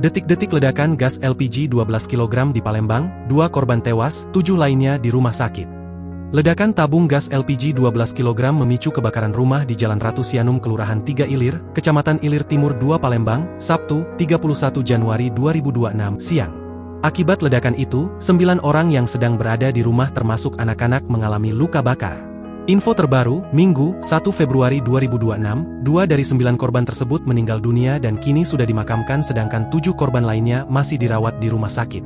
Detik-detik ledakan gas LPG 12 kg di Palembang, 2 korban tewas, 7 lainnya di rumah sakit. Ledakan tabung gas LPG 12 kg memicu kebakaran rumah di Jalan Ratu Sianum Kelurahan 3 Ilir, Kecamatan Ilir Timur 2 Palembang, Sabtu, 31 Januari 2026, siang. Akibat ledakan itu, 9 orang yang sedang berada di rumah termasuk anak-anak mengalami luka bakar. Info terbaru, Minggu, 1 Februari 2026, 2 dari 9 korban tersebut meninggal dunia dan kini sudah dimakamkan sedangkan 7 korban lainnya masih dirawat di rumah sakit.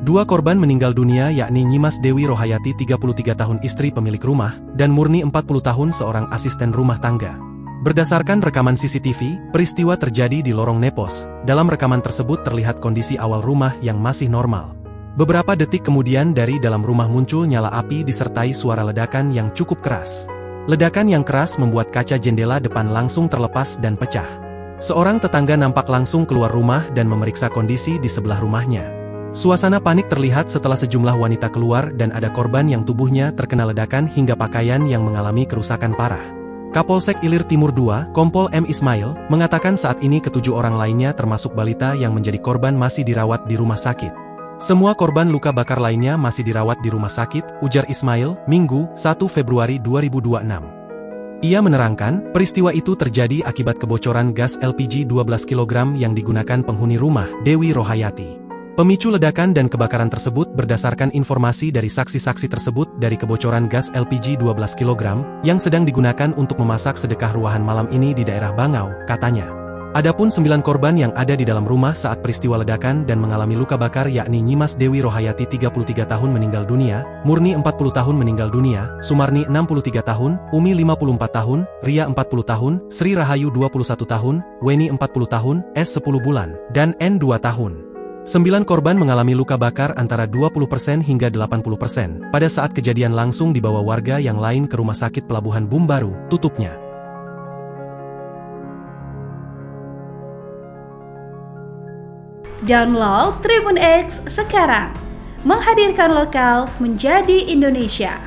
2 korban meninggal dunia yakni Nyimas Dewi Rohayati 33 tahun istri pemilik rumah, dan Murni 40 tahun seorang asisten rumah tangga. Berdasarkan rekaman CCTV, peristiwa terjadi di lorong Nepos. Dalam rekaman tersebut terlihat kondisi awal rumah yang masih normal. Beberapa detik kemudian dari dalam rumah muncul nyala api disertai suara ledakan yang cukup keras. Ledakan yang keras membuat kaca jendela depan langsung terlepas dan pecah. Seorang tetangga nampak langsung keluar rumah dan memeriksa kondisi di sebelah rumahnya. Suasana panik terlihat setelah sejumlah wanita keluar dan ada korban yang tubuhnya terkena ledakan hingga pakaian yang mengalami kerusakan parah. Kapolsek Ilir Timur 2, Kompol M. Ismail, mengatakan saat ini ke-7 orang lainnya termasuk balita yang menjadi korban masih dirawat di rumah sakit. Semua korban luka bakar lainnya masih dirawat di rumah sakit, ujar Ismail, Minggu, 1 Februari 2026. Ia menerangkan, peristiwa itu terjadi akibat kebocoran gas LPG 12 kg yang digunakan penghuni rumah, Dewi Rohayati. Pemicu ledakan dan kebakaran tersebut berdasarkan informasi dari saksi-saksi tersebut dari kebocoran gas LPG 12 kg yang sedang digunakan untuk memasak sedekah ruahan malam ini di daerah Bangau, katanya. Adapun 9 korban yang ada di dalam rumah saat peristiwa ledakan dan mengalami luka bakar yakni Nyimas Dewi Rohayati 33 tahun meninggal dunia, Murni 40 tahun meninggal dunia, Sumarni 63 tahun, Umi 54 tahun, Ria 40 tahun, Sri Rahayu 21 tahun, Weni 40 tahun, S 10 bulan, dan N 2 tahun. 9 korban mengalami luka bakar antara 20% hingga 80%. Pada saat kejadian langsung dibawa warga yang lain ke Rumah Sakit Pelabuhan Bumbaru, tutupnya. Download Tribun X sekarang, menghadirkan lokal menjadi Indonesia.